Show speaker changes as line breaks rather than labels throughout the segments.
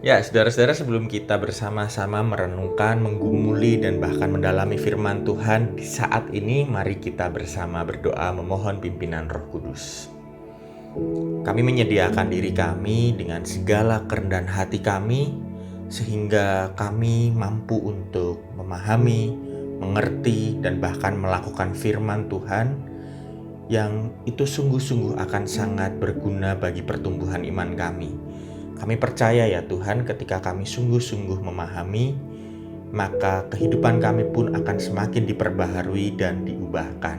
Ya, saudara-saudara, sebelum kita bersama-sama merenungkan, menggumuli, dan bahkan mendalami firman Tuhan, di saat ini mari kita bersama berdoa memohon pimpinan Roh Kudus. Kami menyediakan diri kami dengan segala kerendahan hati kami, sehingga kami mampu untuk memahami, mengerti, dan bahkan melakukan firman Tuhan yang itu sungguh-sungguh akan sangat berguna bagi pertumbuhan iman kami. Kami percaya ya Tuhan, ketika kami sungguh-sungguh memahami, maka kehidupan kami pun akan semakin diperbaharui dan diubahkan.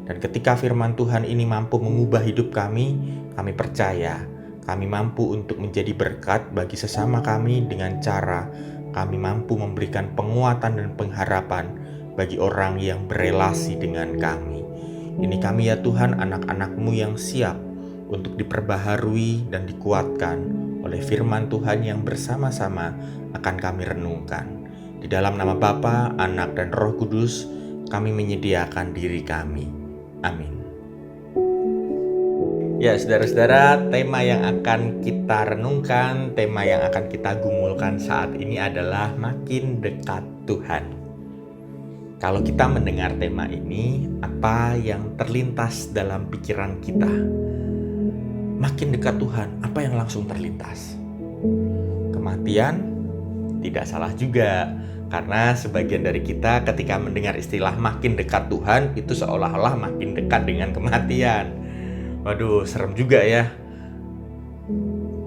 Dan ketika firman Tuhan ini mampu mengubah hidup kami percaya kami mampu untuk menjadi berkat bagi sesama kami dengan cara kami mampu memberikan penguatan dan pengharapan bagi orang yang berelasi dengan kami. Ini kami ya Tuhan, anak-anak-Mu yang siap untuk diperbaharui dan dikuatkan oleh firman Tuhan yang bersama-sama akan kami renungkan. Di dalam nama Bapa, Anak, dan Roh Kudus, kami menyediakan diri kami. Amin. Ya, saudara-saudara, tema yang akan kita renungkan, tema yang akan kita gumulkan saat ini adalah makin dekat Tuhan. Kalau kita mendengar tema ini, apa yang terlintas dalam pikiran kita? Makin dekat Tuhan, apa yang langsung terlintas? Kematian? Tidak salah juga, karena sebagian dari kita ketika mendengar istilah makin dekat Tuhan, itu seolah-olah makin dekat dengan kematian. Waduh, serem juga ya.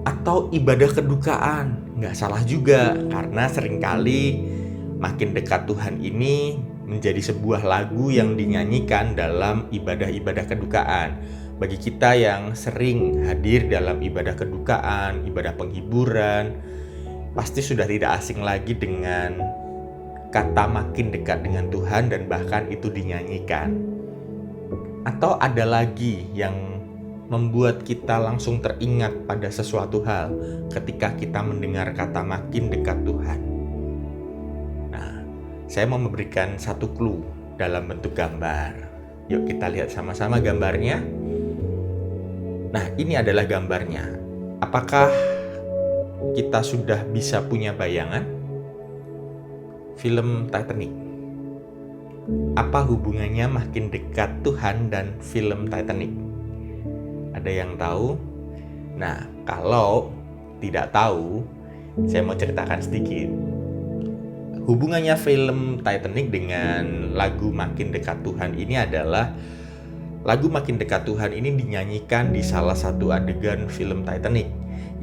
Atau ibadah kedukaan? Nggak salah juga, karena seringkali makin dekat Tuhan ini menjadi sebuah lagu yang dinyanyikan dalam ibadah-ibadah kedukaan. Bagi kita yang sering hadir dalam ibadah kedukaan, ibadah penghiburan, pasti sudah tidak asing lagi dengan kata makin dekat dengan Tuhan dan bahkan itu dinyanyikan. Atau ada lagi yang membuat kita langsung teringat pada sesuatu hal ketika kita mendengar kata makin dekat Tuhan. Nah, saya mau memberikan satu clue dalam bentuk gambar. Yuk kita lihat sama-sama gambarnya. Nah, ini adalah gambarnya. Apakah kita sudah bisa punya bayangan? Film Titanic. Apa hubungannya makin dekat Tuhan dan film Titanic? Ada yang tahu? Nah, kalau tidak tahu, saya mau ceritakan sedikit. Hubungannya film Titanic dengan lagu Makin Dekat Tuhan ini adalah lagu Makin Dekat Tuhan ini dinyanyikan di salah satu adegan film Titanic,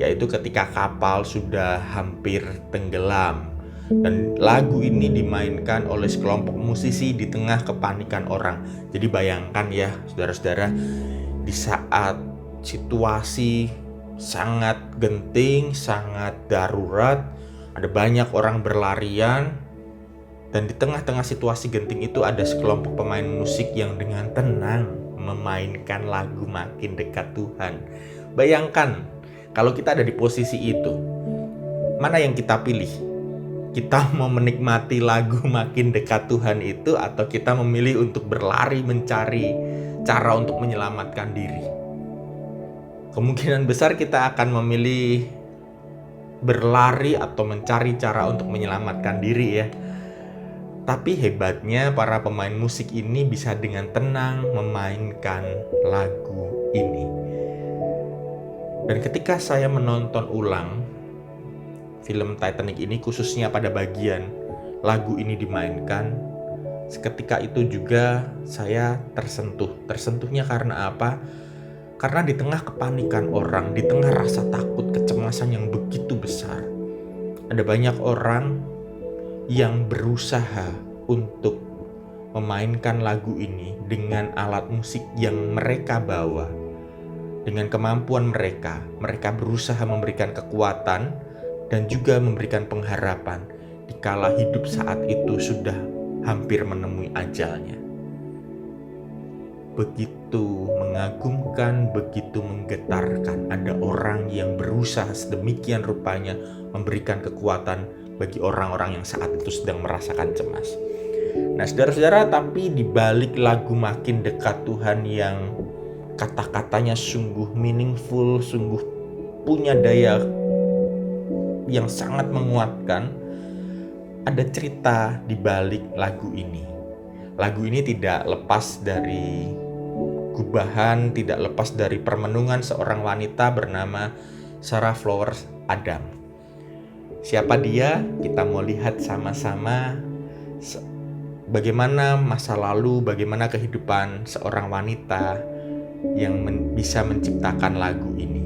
yaitu ketika kapal sudah hampir tenggelam. Dan lagu ini dimainkan oleh sekelompok musisi di tengah kepanikan orang. Jadi bayangkan ya saudara-saudara, di saat situasi sangat genting, sangat darurat, ada banyak orang berlarian, dan di tengah-tengah situasi genting itu ada sekelompok pemain musik yang dengan tenang memainkan lagu Makin Dekat Tuhan. Bayangkan kalau kita ada di posisi itu, mana yang kita pilih? Kita mau menikmati lagu Makin Dekat Tuhan itu, atau kita memilih untuk berlari mencari cara untuk menyelamatkan diri? Kemungkinan besar kita akan memilih berlari atau mencari cara untuk menyelamatkan diri ya. Tapi hebatnya para pemain musik ini bisa dengan tenang memainkan lagu ini. Dan ketika saya menonton ulang film Titanic ini, khususnya pada bagian lagu ini dimainkan, seketika itu juga saya tersentuh. Tersentuhnya karena apa? Karena di tengah kepanikan orang, di tengah rasa takut, kecemasan yang begitu besar, ada banyak orang yang berusaha untuk memainkan lagu ini dengan alat musik yang mereka bawa. Dengan kemampuan mereka berusaha memberikan kekuatan dan juga memberikan pengharapan dikala hidup saat itu sudah hampir menemui ajalnya. Begitu mengagumkan, begitu menggetarkan, ada orang yang berusaha sedemikian rupanya memberikan kekuatan bagi orang-orang yang saat itu sedang merasakan cemas. Nah, saudara-saudara, tapi di balik lagu Makin Dekat Tuhan yang kata-katanya sungguh meaningful, sungguh punya daya yang sangat menguatkan. Ada cerita di balik lagu ini. Lagu ini tidak lepas dari gubahan, tidak lepas dari permenungan seorang wanita bernama Sarah Flowers Adam. Siapa dia? Kita mau lihat sama-sama bagaimana masa lalu, bagaimana kehidupan seorang wanita yang bisa menciptakan lagu ini.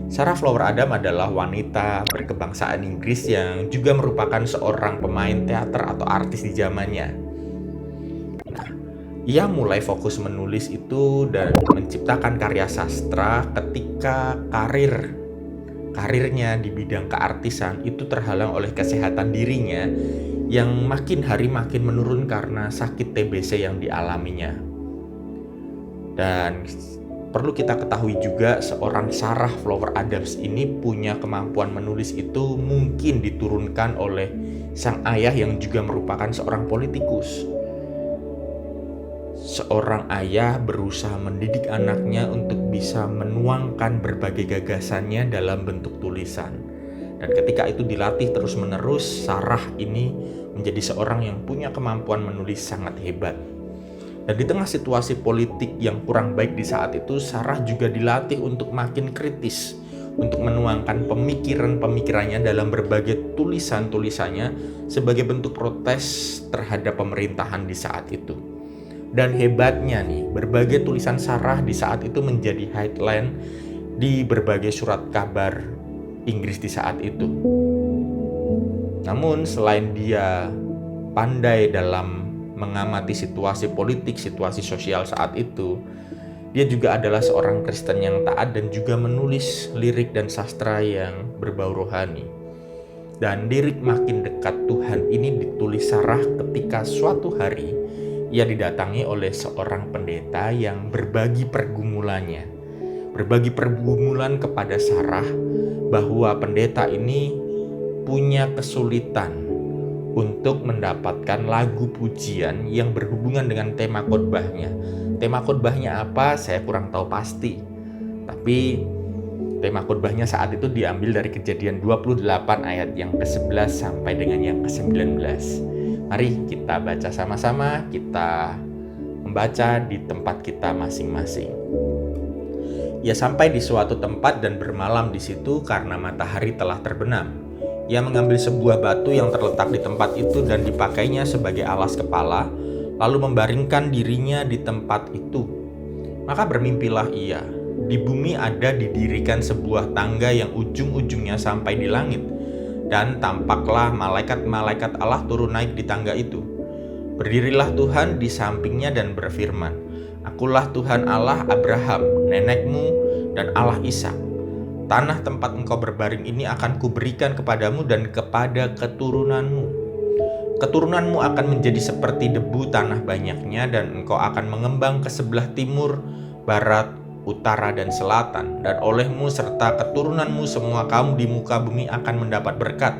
Sarah Flowers Adam adalah wanita berkebangsaan Inggris yang juga merupakan seorang pemain teater atau artis di zamannya. Nah, ia mulai fokus menulis itu dan menciptakan karya sastra ketika karirnya di bidang keartisan itu terhalang oleh kesehatan dirinya yang makin hari makin menurun karena sakit TBC yang dialaminya. Dan perlu kita ketahui juga seorang Sarah Flowers Adams ini punya kemampuan menulis itu mungkin diturunkan oleh sang ayah yang juga merupakan seorang politikus. Seorang ayah berusaha mendidik anaknya untuk bisa menuangkan berbagai gagasannya dalam bentuk tulisan. Dan ketika itu dilatih terus-menerus, Sarah ini menjadi seorang yang punya kemampuan menulis sangat hebat. Dan di tengah situasi politik yang kurang baik di saat itu, Sarah juga dilatih untuk makin kritis, untuk menuangkan pemikiran-pemikirannya dalam berbagai tulisan-tulisannya sebagai bentuk protes terhadap pemerintahan di saat itu. Dan hebatnya nih, berbagai tulisan Sarah di saat itu menjadi headline di berbagai surat kabar Inggris di saat itu. Namun selain dia pandai dalam mengamati situasi politik, situasi sosial saat itu, dia juga adalah seorang Kristen yang taat dan juga menulis lirik dan sastra yang berbau rohani. Dan lirik Makin Dekat Tuhan ini ditulis Sarah ketika suatu hari ia didatangi oleh seorang pendeta yang berbagi pergumulan kepada Sarah bahwa pendeta ini punya kesulitan untuk mendapatkan lagu pujian yang berhubungan dengan tema khotbahnya. Tema khotbahnya apa? Saya kurang tahu pasti. Tapi tema khotbahnya saat itu diambil dari Kejadian 28 ayat yang ke-11 sampai dengan yang ke-19. Mari kita baca sama-sama, kita membaca di tempat kita masing-masing. Ia sampai di suatu tempat dan bermalam di situ karena matahari telah terbenam. Ia mengambil sebuah batu yang terletak di tempat itu dan dipakainya sebagai alas kepala, lalu membaringkan dirinya di tempat itu. Maka bermimpilah ia. Di bumi ada didirikan sebuah tangga yang ujung-ujungnya sampai di langit, dan tampaklah malaikat-malaikat Allah turun naik di tangga itu. Berdirilah Tuhan di sampingnya dan berfirman, "Akulah Tuhan Allah Abraham, nenekmu, dan Allah Ishak. Tanah tempat engkau berbaring ini akan kuberikan kepadamu dan kepada keturunanmu. Keturunanmu akan menjadi seperti debu tanah banyaknya, dan engkau akan mengembang ke sebelah timur, barat, utara, dan selatan. Dan olehmu serta keturunanmu semua kaum di muka bumi akan mendapat berkat.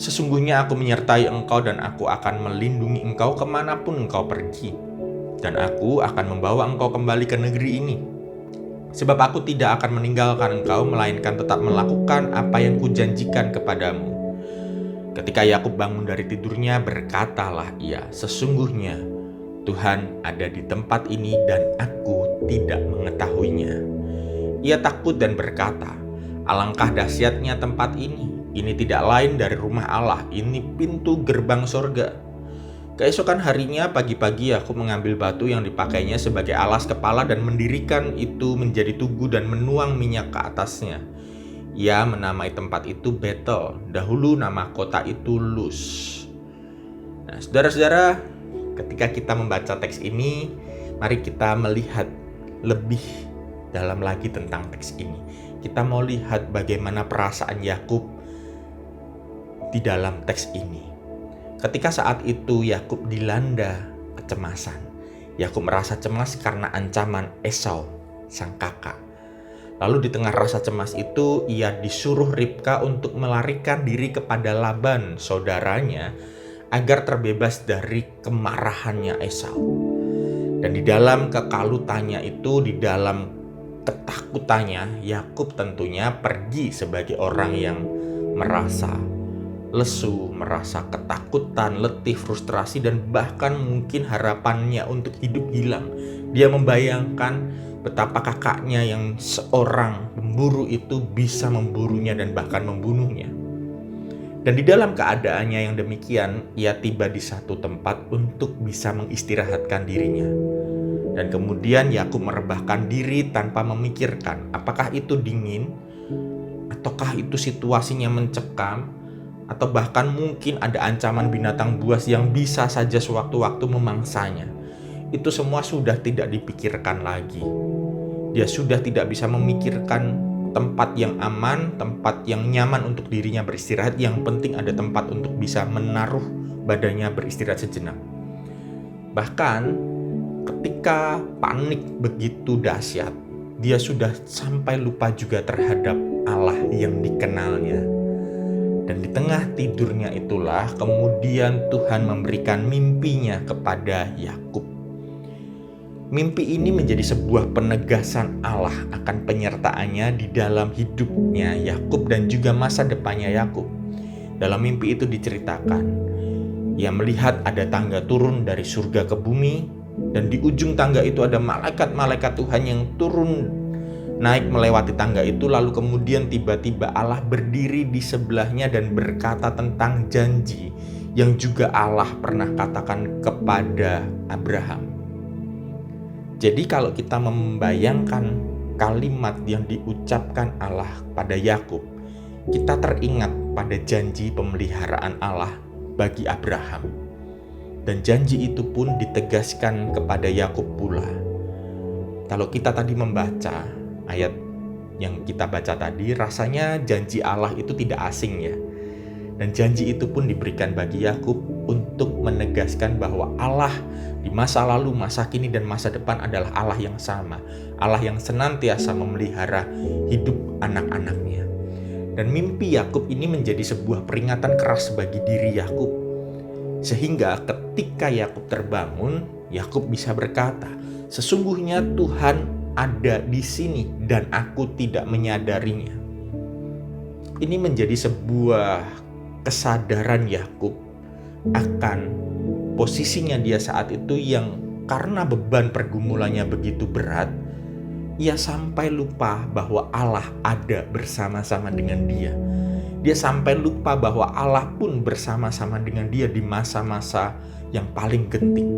Sesungguhnya aku menyertai engkau dan aku akan melindungi engkau kemanapun engkau pergi. Dan aku akan membawa engkau kembali ke negeri ini. Sebab aku tidak akan meninggalkan engkau, melainkan tetap melakukan apa yang kujanjikan kepadamu." Ketika Yakub bangun dari tidurnya, berkatalah ia, "Sesungguhnya Tuhan ada di tempat ini dan aku tidak mengetahuinya." Ia takut dan berkata, "Alangkah dahsyatnya tempat ini. Ini tidak lain dari rumah Allah, ini pintu gerbang sorga." Keesokan harinya pagi-pagi Yakub mengambil batu yang dipakainya sebagai alas kepala dan mendirikan itu menjadi tugu dan menuang minyak ke atasnya. Ia menamai tempat itu Betel, dahulu nama kota itu Luz. Nah, saudara-saudara, ketika kita membaca teks ini, mari kita melihat lebih dalam lagi tentang teks ini. Kita mau lihat bagaimana perasaan Yakub di dalam teks ini. Ketika saat itu Yakub dilanda kecemasan. Yakub merasa cemas karena ancaman Esau, sang kakak. Lalu di tengah rasa cemas itu, ia disuruh Ribka untuk melarikan diri kepada Laban, saudaranya, agar terbebas dari kemarahannya Esau. Dan di dalam kekalutannya itu, di dalam ketakutannya, Yakub tentunya pergi sebagai orang yang merasa lesu, merasa ketakutan, letih, frustrasi, dan bahkan mungkin harapannya untuk hidup hilang. Dia membayangkan betapa kakaknya yang seorang pemburu itu bisa memburunya dan bahkan membunuhnya. Dan di dalam keadaannya yang demikian, ia tiba di satu tempat untuk bisa mengistirahatkan dirinya. Dan kemudian Yakub merebahkan diri tanpa memikirkan apakah itu dingin, ataukah itu situasinya mencekam, atau bahkan mungkin ada ancaman binatang buas yang bisa saja sewaktu-waktu memangsanya. Itu semua sudah tidak dipikirkan lagi. Dia sudah tidak bisa memikirkan tempat yang aman, tempat yang nyaman untuk dirinya beristirahat. Yang penting ada tempat untuk bisa menaruh badannya beristirahat sejenak. Bahkan ketika panik begitu dahsyat, dia sudah sampai lupa juga terhadap Allah yang dikenalnya. Dan di tengah tidurnya itulah kemudian Tuhan memberikan mimpinya kepada Yakub. Mimpi ini menjadi sebuah penegasan Allah akan penyertaannya di dalam hidupnya Yakub dan juga masa depannya Yakub. Dalam mimpi itu diceritakan, ia melihat ada tangga turun dari surga ke bumi, dan di ujung tangga itu ada malaikat-malaikat Tuhan yang turun naik melewati tangga itu. Lalu kemudian tiba-tiba Allah berdiri di sebelahnya dan berkata tentang janji yang juga Allah pernah katakan kepada Abraham. Jadi kalau kita membayangkan kalimat yang diucapkan Allah pada Yakub, kita teringat pada janji pemeliharaan Allah bagi Abraham. Dan janji itu pun ditegaskan kepada Yakub pula. Kalau kita tadi membaca ayat yang kita baca tadi, rasanya janji Allah itu tidak asing ya. Dan janji itu pun diberikan bagi Yakub untuk menegaskan bahwa Allah di masa lalu, masa kini, dan masa depan adalah Allah yang sama. Allah yang senantiasa memelihara hidup anak-anaknya. Dan mimpi Yakub ini menjadi sebuah peringatan keras bagi diri Yakub. Sehingga ketika Yakub terbangun, Yakub bisa berkata, "Sesungguhnya Tuhan ada di sini dan aku tidak menyadarinya." Ini menjadi sebuah kesadaran Yakub akan posisinya dia saat itu yang karena beban pergumulannya begitu berat, ia sampai lupa bahwa Allah ada bersama-sama dengan dia. Dia sampai lupa bahwa Allah pun bersama-sama dengan dia di masa-masa yang paling genting.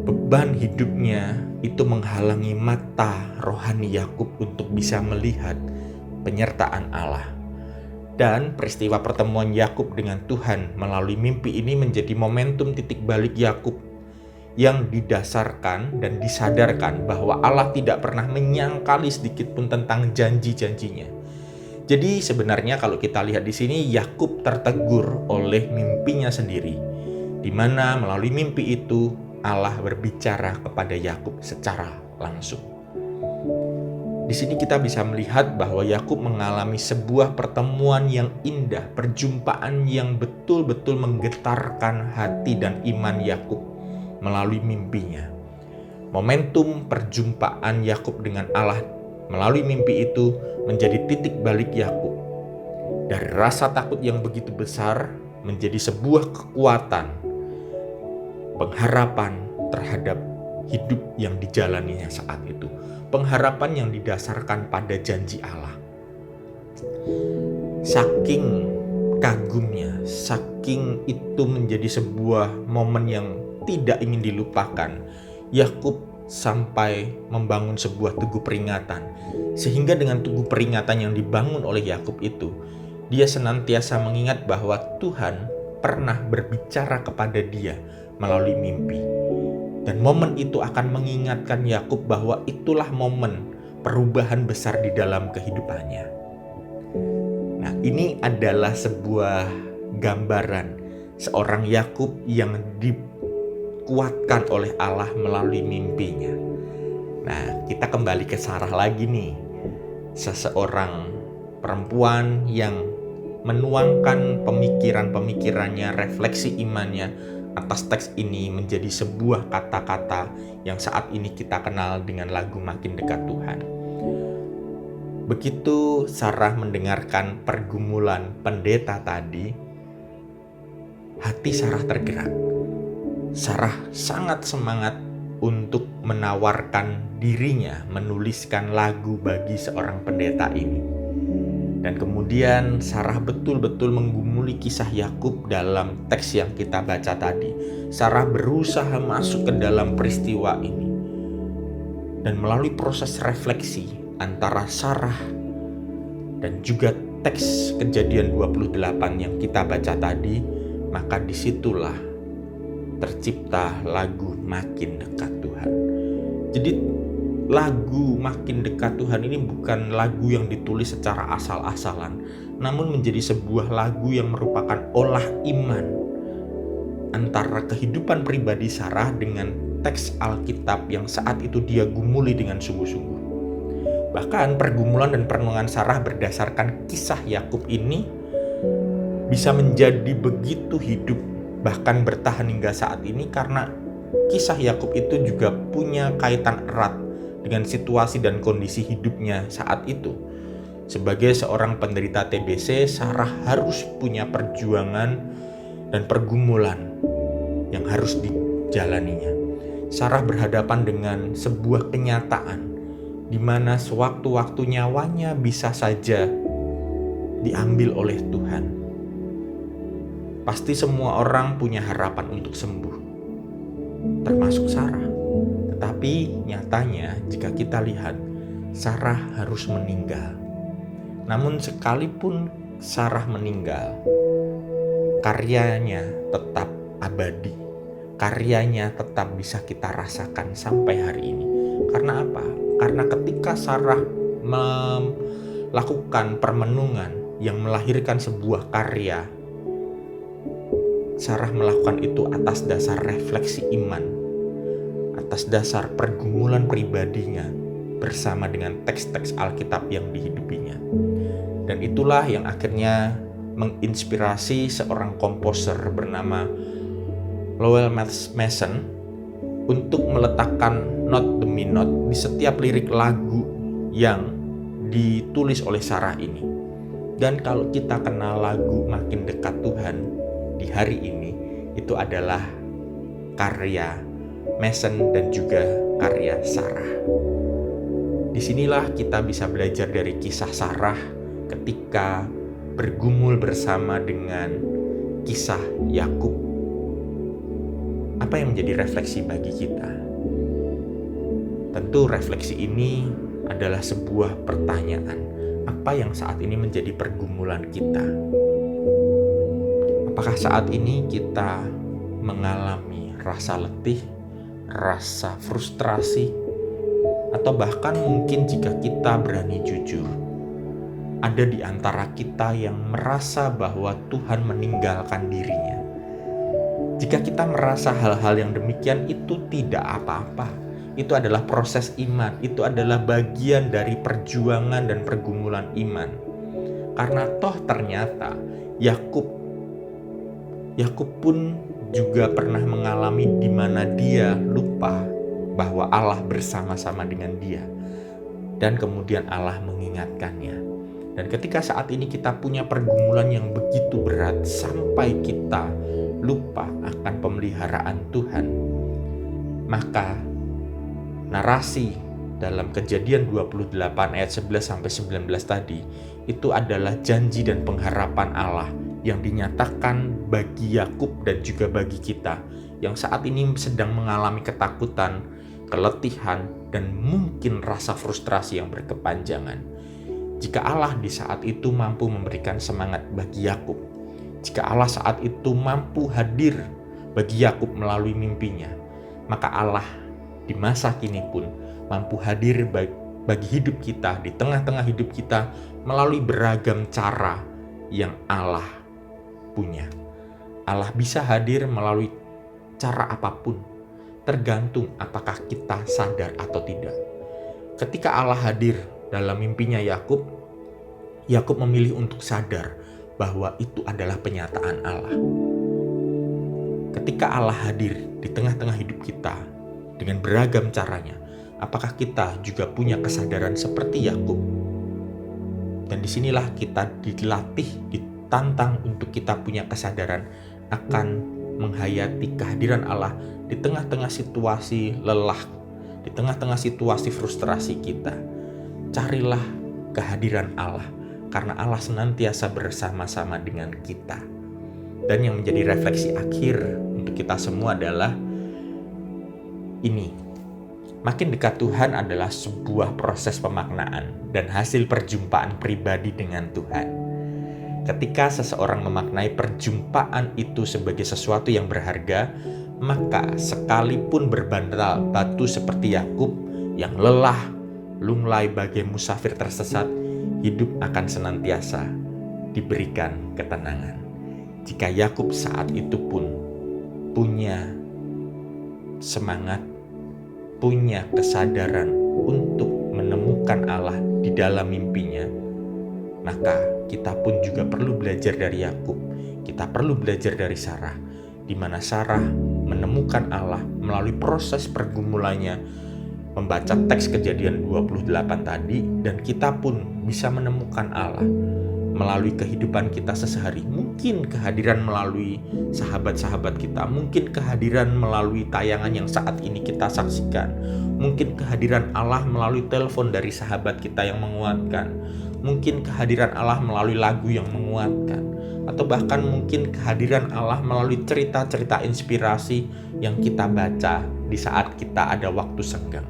Beban hidupnya itu menghalangi mata rohani Yakub untuk bisa melihat penyertaan Allah. Dan peristiwa pertemuan Yakub dengan Tuhan melalui mimpi ini menjadi momentum titik balik Yakub yang didasarkan dan disadarkan bahwa Allah tidak pernah menyangkali sedikit pun tentang janji-janjinya. Jadi sebenarnya kalau kita lihat di sini, Yakub tertegur oleh mimpinya sendiri, di mana melalui mimpi itu Allah berbicara kepada Yakub secara langsung. Di sini kita bisa melihat bahwa Yakub mengalami sebuah pertemuan yang indah, perjumpaan yang betul-betul menggetarkan hati dan iman Yakub melalui mimpinya. Momentum perjumpaan Yakub dengan Allah melalui mimpi itu menjadi titik balik Yakub. Dari rasa takut yang begitu besar menjadi sebuah kekuatan, pengharapan terhadap hidup yang dijalaninya saat itu. Pengharapan yang didasarkan pada janji Allah. Saking kagumnya, saking itu menjadi sebuah momen yang tidak ingin dilupakan, Yakub sampai membangun sebuah tugu peringatan. Sehingga dengan tugu peringatan yang dibangun oleh Yakub itu, dia senantiasa mengingat bahwa Tuhan pernah berbicara kepada dia melalui mimpi. Dan momen itu akan mengingatkan Yakub bahwa itulah momen perubahan besar di dalam kehidupannya. Nah, ini adalah sebuah gambaran seorang Yakub yang dikuatkan oleh Allah melalui mimpinya. Nah, kita kembali ke Sarah lagi nih. Seseorang perempuan yang menuangkan pemikiran-pemikirannya, refleksi imannya atas teks ini menjadi sebuah kata-kata yang saat ini kita kenal dengan lagu Makin Dekat Tuhan. Begitu Sarah mendengarkan pergumulan pendeta tadi, hati Sarah tergerak. Sarah sangat semangat untuk menawarkan dirinya menuliskan lagu bagi seorang pendeta ini. Dan kemudian Sarah betul-betul menggumuli kisah Yakub dalam teks yang kita baca tadi. Sarah berusaha masuk ke dalam peristiwa ini. Dan melalui proses refleksi antara Sarah dan juga teks Kejadian 28 yang kita baca tadi, maka disitulah tercipta lagu Makin Dekat Tuhan. Jadi lagu Makin Dekat Tuhan ini bukan lagu yang ditulis secara asal-asalan, namun menjadi sebuah lagu yang merupakan olah iman antara kehidupan pribadi Sarah dengan teks Alkitab yang saat itu dia gumuli dengan sungguh-sungguh. Bahkan pergumulan dan perenungan Sarah berdasarkan kisah Yakub ini bisa menjadi begitu hidup, bahkan bertahan hingga saat ini, karena kisah Yakub itu juga punya kaitan erat dengan situasi dan kondisi hidupnya saat itu. Sebagai seorang penderita TBC, Sarah harus punya perjuangan dan pergumulan yang harus dijalaninya. Sarah berhadapan dengan sebuah kenyataan di mana sewaktu-waktu nyawanya bisa saja diambil oleh Tuhan. Pasti semua orang punya harapan untuk sembuh, termasuk Sarah. Tetapi nyatanya jika kita lihat, Sarah harus meninggal. Namun sekalipun Sarah meninggal, karyanya tetap abadi. Karyanya tetap bisa kita rasakan sampai hari ini. Karena apa? Karena ketika Sarah melakukan permenungan yang melahirkan sebuah karya, Sarah melakukan itu atas dasar refleksi iman, atas dasar pergumulan pribadinya bersama dengan teks-teks Alkitab yang dihidupinya. Dan itulah yang akhirnya menginspirasi seorang komposer bernama Lowell Mason untuk meletakkan not demi not di setiap lirik lagu yang ditulis oleh Sarah ini. Dan kalau kita kenal lagu Makin Dekat Tuhan di hari ini, itu adalah karya Mason dan juga karya Sarah. Disinilah kita bisa belajar dari kisah Sarah ketika bergumul bersama dengan kisah Yakub. Apa yang menjadi refleksi bagi kita? Tentu refleksi ini adalah sebuah pertanyaan. Apa yang saat ini menjadi pergumulan kita? Apakah saat ini kita mengalami rasa letih, rasa frustrasi, atau bahkan mungkin jika kita berani jujur, ada di antara kita yang merasa bahwa Tuhan meninggalkan dirinya. Jika kita merasa hal-hal yang demikian, itu tidak apa-apa. Itu adalah proses iman, itu adalah bagian dari perjuangan dan pergumulan iman. Karena toh ternyata Yakub pun juga pernah mengalami di mana dia lupa bahwa Allah bersama-sama dengan dia. Dan kemudian Allah mengingatkannya. Dan ketika saat ini kita punya pergumulan yang begitu berat sampai kita lupa akan pemeliharaan Tuhan, maka narasi dalam Kejadian 28 ayat 11-19 tadi itu adalah janji dan pengharapan Allah yang dinyatakan bagi Yakub dan juga bagi kita yang saat ini sedang mengalami ketakutan, keletihan, dan mungkin rasa frustrasi yang berkepanjangan. Jika Allah di saat itu mampu memberikan semangat bagi Yakub, jika Allah saat itu mampu hadir bagi Yakub melalui mimpinya, maka Allah di masa kini pun mampu hadir bagi hidup kita, di tengah-tengah hidup kita melalui beragam cara yang Allah punya. Allah bisa hadir melalui cara apapun, tergantung apakah kita sadar atau tidak. Ketika Allah hadir dalam mimpinya Yakub memilih untuk sadar bahwa itu adalah penyataan Allah. Ketika Allah hadir di tengah-tengah hidup kita dengan beragam caranya, apakah kita juga punya kesadaran seperti Yakub Dan disinilah kita dilatih, ditantang untuk kita punya kesadaran akan menghayati kehadiran Allah di tengah-tengah situasi lelah, di tengah-tengah situasi frustrasi kita. Carilah kehadiran Allah, karena Allah senantiasa bersama-sama dengan kita. Dan yang menjadi refleksi akhir untuk kita semua adalah ini. Makin dekat Tuhan adalah sebuah proses pemaknaan dan hasil perjumpaan pribadi dengan Tuhan. Ketika seseorang memaknai perjumpaan itu sebagai sesuatu yang berharga, maka sekalipun berbantal batu seperti Yakub yang lelah, lunglai bagai musafir tersesat, hidup akan senantiasa diberikan ketenangan. Jika Yakub saat itu pun punya semangat, punya kesadaran untuk menemukan Allah di dalam mimpinya, maka kita pun juga perlu belajar dari Yakub. Kita perlu belajar dari Sarah, di mana Sarah menemukan Allah melalui proses pergumulannya, membaca teks Kejadian 28 tadi, dan kita pun bisa menemukan Allah melalui kehidupan kita sehari. Mungkin kehadiran melalui sahabat-sahabat kita, mungkin kehadiran melalui tayangan yang saat ini kita saksikan, mungkin kehadiran Allah melalui telepon dari sahabat kita yang menguatkan, mungkin kehadiran Allah melalui lagu yang menguatkan, atau bahkan mungkin kehadiran Allah melalui cerita-cerita inspirasi yang kita baca di saat kita ada waktu senggang.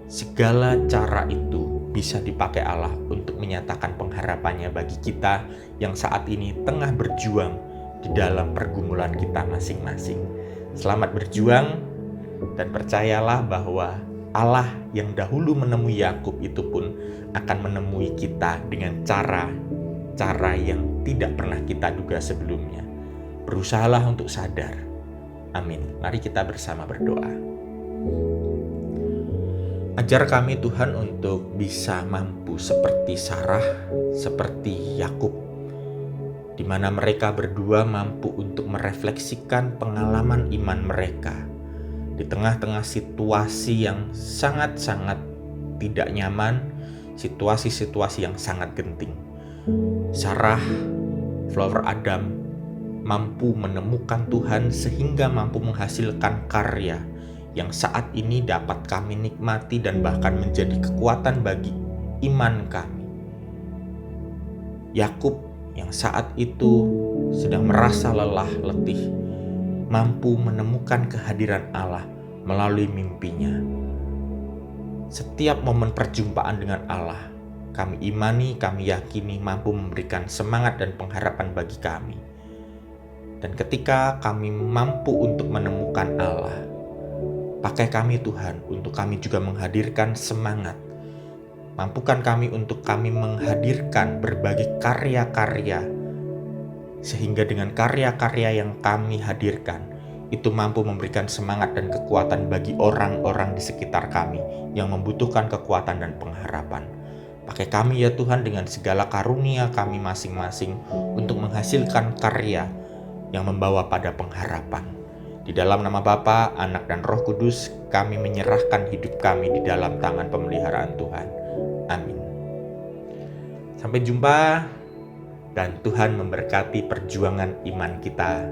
Segala cara itu bisa dipakai Allah untuk menyatakan pengharapannya bagi kita yang saat ini tengah berjuang di dalam pergumulan kita masing-masing. Selamat berjuang, dan percayalah bahwa Allah yang dahulu menemui Yakub itu pun akan menemui kita dengan cara yang tidak pernah kita duga sebelumnya. Berusahalah untuk sadar. Amin. Mari kita bersama berdoa. Ajar kami Tuhan untuk bisa mampu seperti Sarah, seperti Yakub, di mana mereka berdua mampu untuk merefleksikan pengalaman iman mereka di tengah-tengah situasi yang sangat-sangat tidak nyaman, situasi-situasi yang sangat genting. Sarah, Flower Adam, mampu menemukan Tuhan sehingga mampu menghasilkan karya yang saat ini dapat kami nikmati dan bahkan menjadi kekuatan bagi iman kami. Yakub yang saat itu sedang merasa lelah letih, mampu menemukan kehadiran Allah melalui mimpinya. Setiap momen perjumpaan dengan Allah, kami imani, kami yakini mampu memberikan semangat dan pengharapan bagi kami. Dan ketika kami mampu untuk menemukan Allah, pakai kami Tuhan untuk kami juga menghadirkan semangat. Mampukan kami untuk kami menghadirkan berbagai karya-karya, sehingga dengan karya-karya yang kami hadirkan, itu mampu memberikan semangat dan kekuatan bagi orang-orang di sekitar kami yang membutuhkan kekuatan dan pengharapan. Pakai kami ya Tuhan dengan segala karunia kami masing-masing untuk menghasilkan karya yang membawa pada pengharapan. Di dalam nama Bapa, Anak, dan Roh Kudus, kami menyerahkan hidup kami di dalam tangan pemeliharaan Tuhan. Amin. Sampai jumpa, dan Tuhan memberkati perjuangan iman kita